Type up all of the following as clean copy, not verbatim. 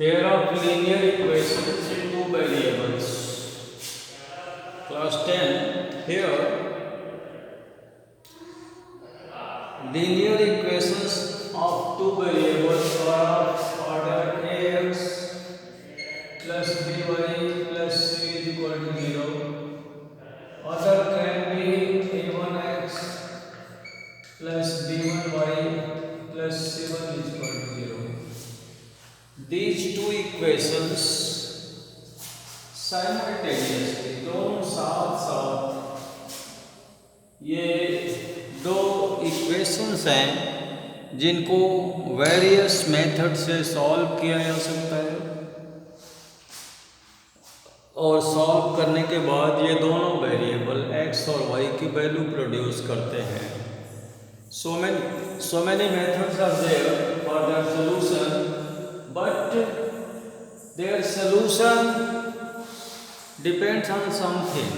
Pair of linear equations in two variables. Class 10. Here, linear equations of two variables are of order ax plus by plus c is equal to 0. Other can be a1x plus b1y plus c1 is equal to 0. These two equations simultaneously दोनों साथ साथ ये दो equations हैं जिनको various method से solve किया जा सकता है और सॉल्व करने के बाद ये दोनों वेरिएबल x और y की वैल्यू प्रोड्यूस करते हैं. So many methods are there for their solution, but their solution depends on something.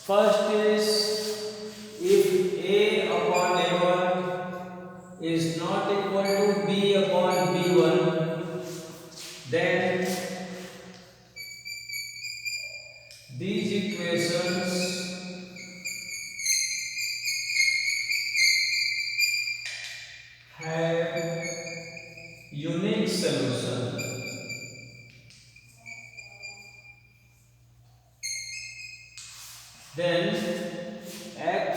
First is, if a upon a1 is not equal to b upon b1, then these equations have unique solution. Then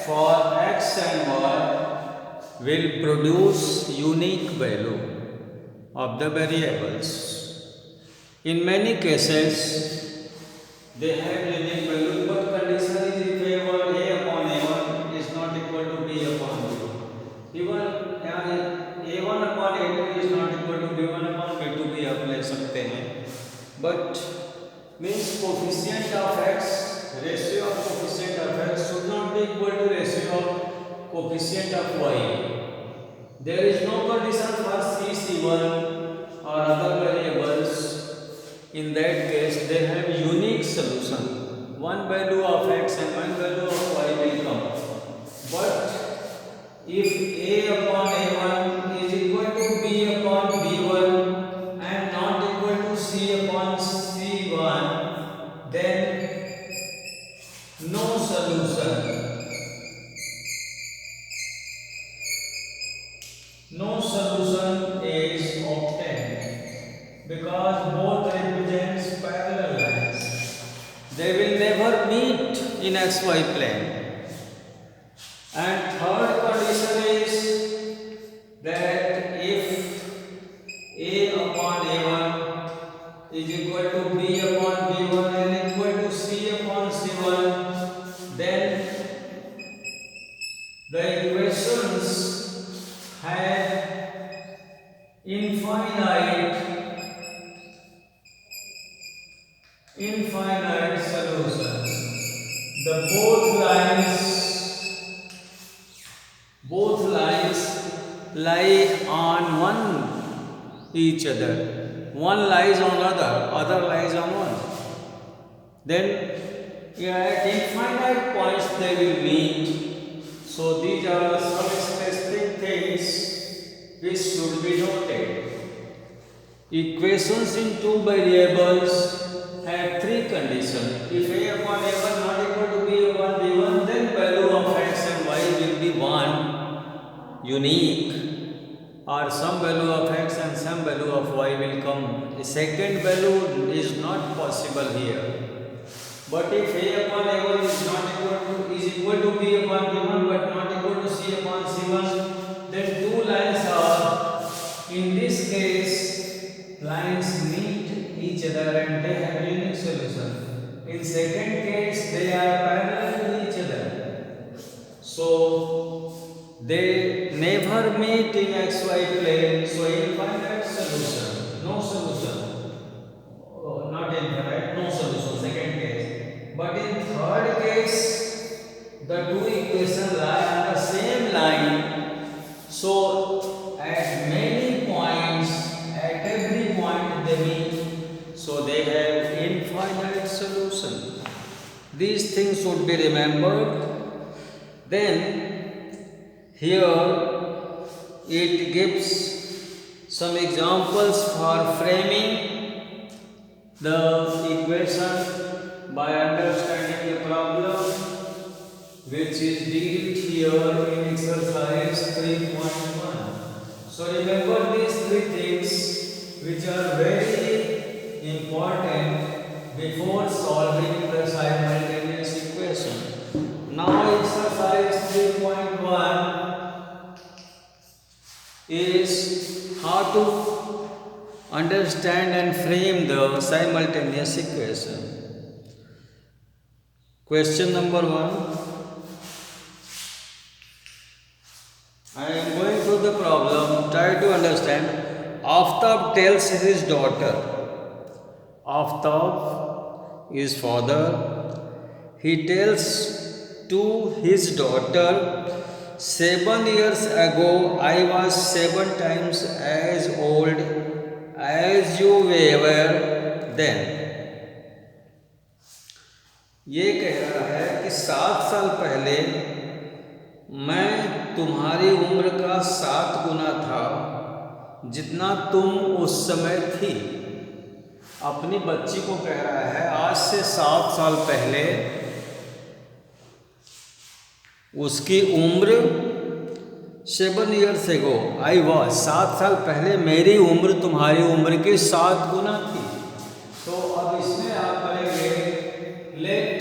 for x and y will produce unique value of the variables. In many cases they have unique value, but condition is if a1 upon a1 is not equal to b upon b2. Even a1 upon a2 is not equal to b1 upon b2 भी आप ले सकते हैं, but means coefficient of x, ratio of coefficient of x should not be equal to ratio of coefficient of y. There is no condition for c, c1 or other variables. In that case they have unique solution. One value of x and one value of y will come. But if a upon a1 is equal to b upon b1 and not equal to c upon c1, then no solution. No solution is obtained because both represents parallel lines. They will never meet in xy plane. And third condition is that if a upon a1 is equal to b upon b1 and equal to c upon c1, then the equations have infinite solutions. The both lines lie on each other. One lies on other lies on one. Then at infinite points they will meet. So these are some specific things which should be noted. Equations in two variables have three conditions. If a upon a1 not equal to b upon b1, then value of x and y will be 1 unique, or some value of x and some value of y will come. The second value is not possible here. But if a upon a1 is equal to b upon b1 but not equal to c upon c1, then two lines are, in this case, lines meet each other and they have unique solution. In second case, they are parallel to each other, so they never meet in xy plane. So infinite solution, no solution. Not infinite, no solution, second case. But in third case, the two equations lie on the same line, so at many points, at every point they meet, so they have infinite solution. These things should be remembered. Then here it gives Some examples for framing the equation by understanding the problem, which is dealt here in exercise 3.1. So remember these three things which are very important before solving the simultaneous equation. Now exercise 3.1 is how to understand and frame the simultaneous equation. Question number 1. I am going through the problem. Try to understand. Aftab tells his daughter. Aftab is father. He tells to his daughter, 7 years ago I was 7 times as old as you were then. ये कह रहा है कि 7 साल पहले मैं तुम्हारी उम्र का 7 गुना था जितना तुम उस समय थी. अपनी बच्ची को कह रहा है आज से 7 साल पहले उसकी उम्र 7 years ago आई वॉज 7 साल पहले मेरी उम्र तुम्हारी उम्र की 7 गुना थी. तो अब इसमें आप करेंगे लेट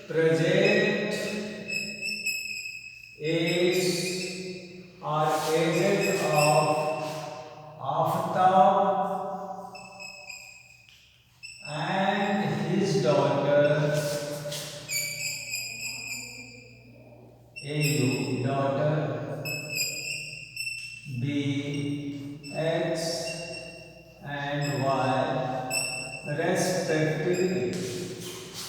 प्रेजेंट एज और aged of Aftab and his daughter AU daughter B X and Y respectively.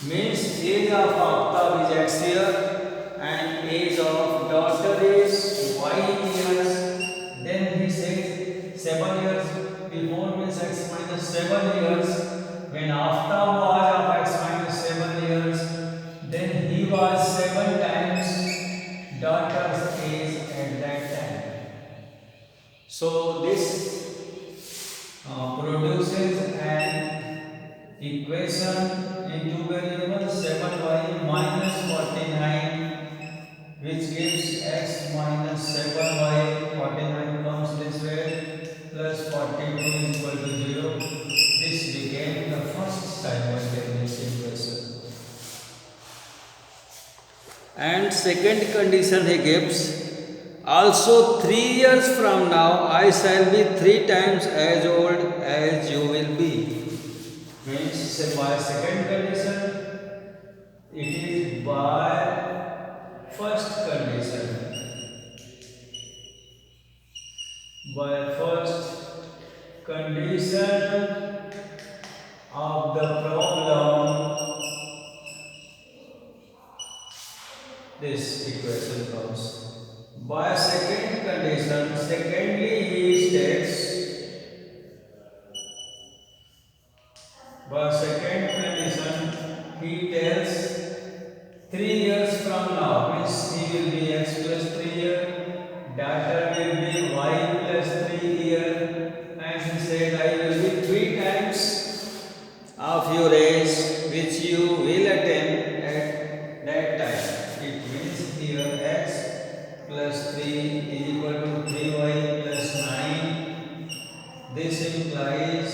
Means age of Aftab is X year and age of daughter is Y years. Then he says 7 years before means X minus 7 years. When Aftab was of X minus 7 years, then he was 7 times daughter's age at that time. So this produces an equation in two variables 7y minus 49, which gives x minus 7y. 49 comes this way, plus 42 is equal to 0. This became the first simultaneous equation. And second condition he gives, also 3 years from now I shall be 3 times as old as you will be. Means by second condition, it is by first condition. By first condition of the problem, this equation comes. By second condition, secondly he states, by second condition he tells 3 years from now, means he will be x plus 3 year, daughter will be y plus 3 year, and he said I will be 3 times of your age which you will attain at that time. It means here x plus 3 is equal to 3y plus 9. This implies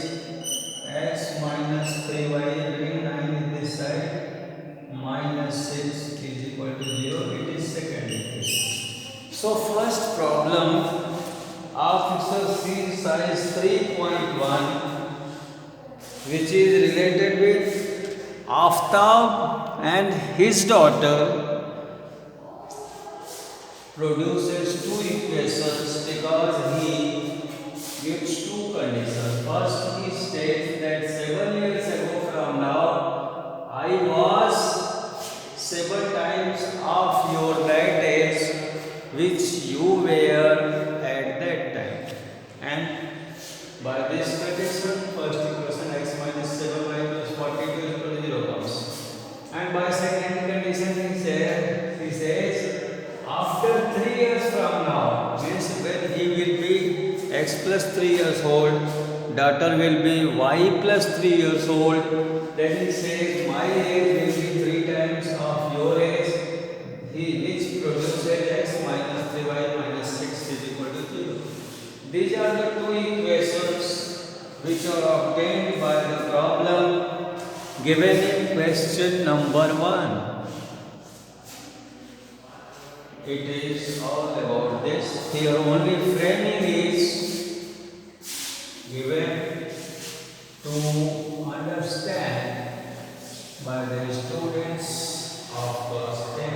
x minus 3y, bring 9 in this side, minus 6 is equal to 0. It is second equation. So first problem of exercise 3.1, which is related with Aftab and his daughter, produces two equations because he gives two conditions. First he states that 7 years ago from now I was 7 times of your that age which you were at that time. And by this condition, first equation x minus 7y plus 42 is equal to 0 comes. And by second condition he says after 3 years from now, means when he will be x plus 3 years old, daughter will be y plus 3 years old. Then he says my age will be 3 times of your age, he which produces x minus 3y minus 6 is equal to 0. These are the two equations which are obtained by the problem given in question number 1. It is all about this. Here only framing is given to understand by the students of class 10.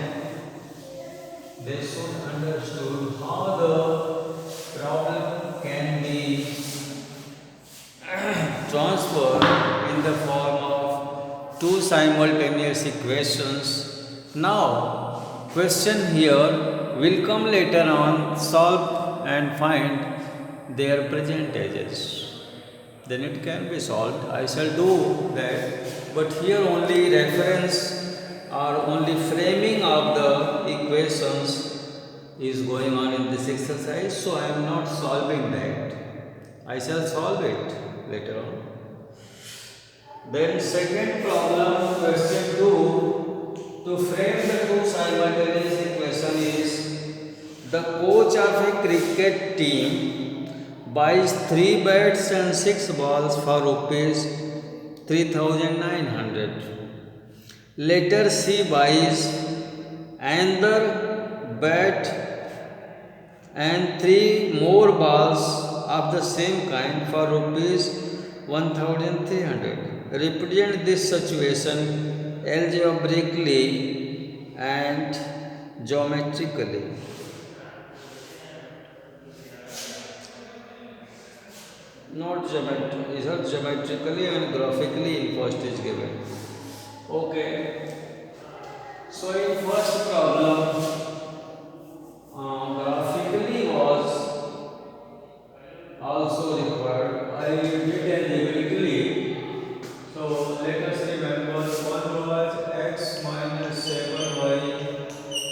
They should understand how the problem can be transferred in the form of two simultaneous equations. Now, question here will come later on, solve and find their percentages. Then it can be solved. I shall do that. But here only reference or only framing of the equations is going on in this exercise. So I am not solving that. I shall solve it later on. Then second problem, question 2. To frame the two simultaneous equation is the coach of a cricket team buys 3 bats and 6 balls for rupees 3,900. Later she buys another bat and 3 more balls of the same kind for rupees 1,300. Represent this situation algebraically and geometrically. Not geometrically and graphically in first is given. Okay. So in first problem, graphically was also required. I did algebraically. So let us remember, one was x minus 7y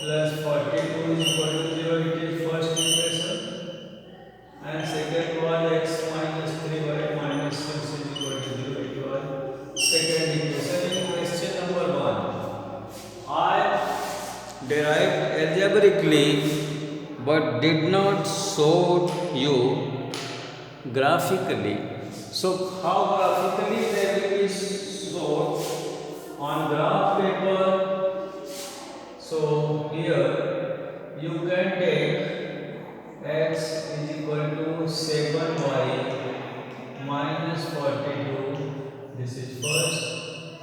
plus 42 is equal to 0. It is first equation. And second was x minus 3y minus 6 is equal to 0. It was second equation. In question number 1, I derived algebraically but did not show you graphically. So how graphically they will be shown on graph paper. So here you can take x is equal to 7y minus 42. This is first.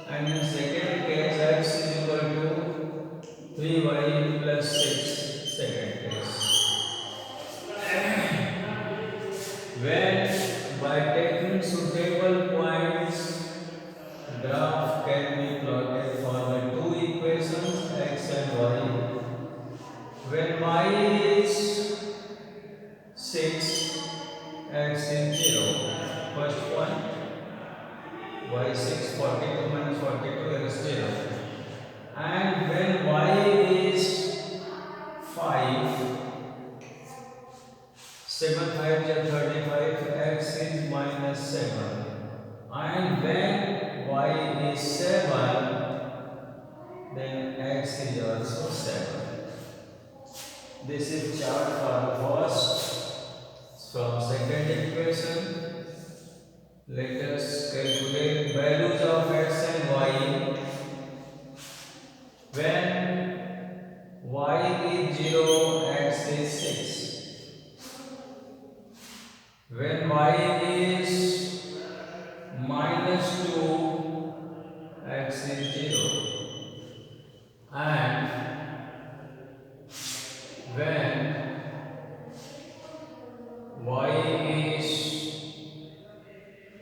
And in second case x is equal to 3y plus 6. Second case. When by taking suitable points, graph can be plotted for the two equations x and y. When y is 6, x is 0. First point, y 6, 42 minus 42 is 0. And when y is 5, 7 5 is 35, x is minus 7. And when y is 7, then x is also 7. This is chart for the first. From second equation, let us calculate values of x and y. When y is 0, x is 6. When y is minus 2, x is 0. And when y is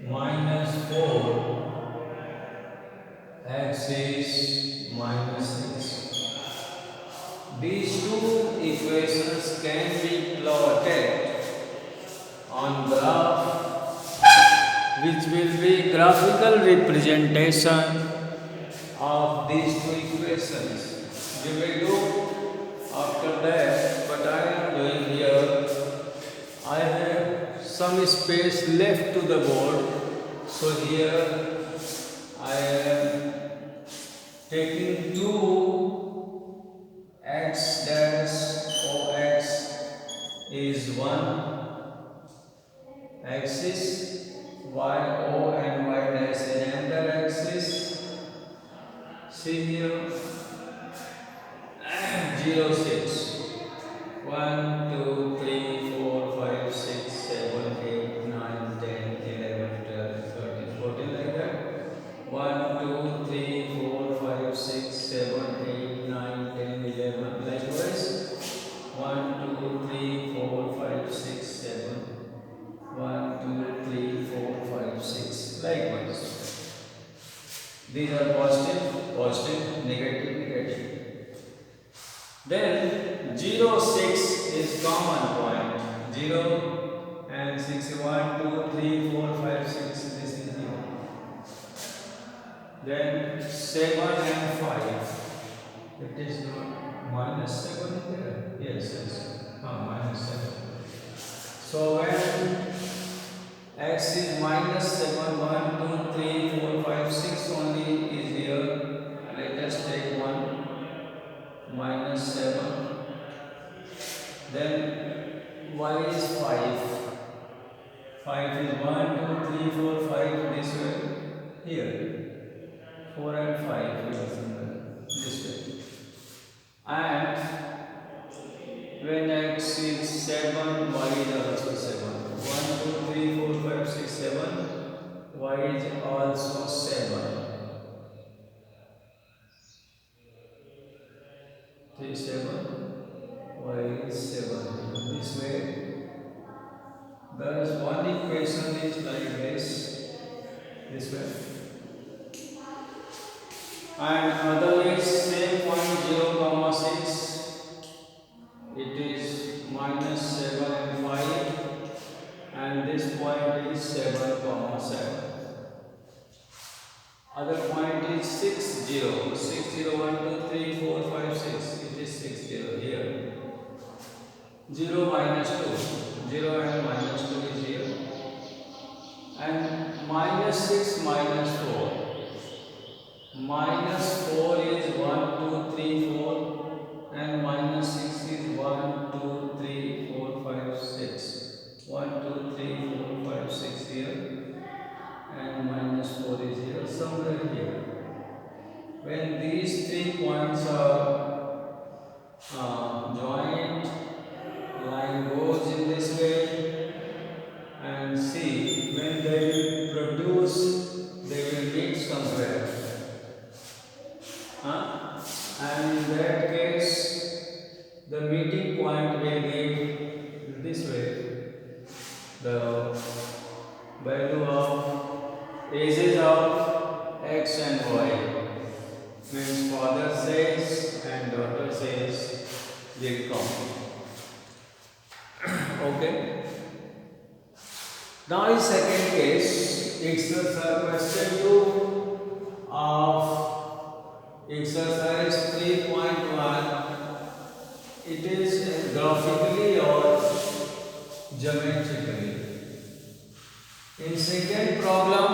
minus 4, x is minus 6. These two equations can be plotted on graph, which will be graphical representation of these two equations. You will do after that, but I am doing here. I have some space left to the board. So here I am taking 2 x dash OX is one axis, YO and Y dash is another axis. See here 0, 6. 1, 2, 3, 4, 5, 6, 7, 8, 9, 10, 11, 12, 13, 14 like that. 1, 2, 3, 4, 5, 6, 7, 8, 9, 10, 11 likewise. 1, 2, 3, 4, 5, 6, 7. 1, 2, 3, 4, 5, 6 likewise. These are positive, positive, negative, negative. Then 0, 6 is common point. 0 and 6, 1, 2, 3, 4, 5, 6, this is 0. Then 7 and 5. It is not minus 7 here. Yes, yes. Minus 7. So when x is minus 7, 1, 2, 3, 4, 5, 6 only is here. Let us take 1. Minus 7. Then y is 5. 5 is 1, 2, 3, 4, 5 this way. Here 4 and 5 here somewhere this way. And when x is 7, y is also 7. 1, 2, 3, 4, 5, 6, 7. Y is also 7. 3, 7, y is 7. This way, thus one equation is like this way. And other is same point 0, 6. It is minus 7 and 5. And this point is 7, 7. Other point is 6, 0. 6, 0, 1, 2, 3, 4, 5, 6. It is 6, 0 here. 0, minus 2. 0 and minus 2 is here. And minus 6, minus 4. Minus 4 is 1, 2, 3, 4. And minus 6 is 1, 2, 3, 4, 5, 6. 1, 2, 3, 4, 5, 6 here. And minus 4 is here, somewhere here. When these 3 points are joined, line goes in this way, and see when they will produce, they will meet somewhere. And in that case, the meeting point will give this way the value of ages of x and y, means father says and daughter says will come. Okay. Now in second case, exercise question 2 of exercise 3.1. It is graphically or geometrically. In second problem,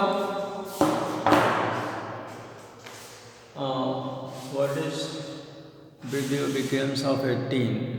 what is video becomes of 18.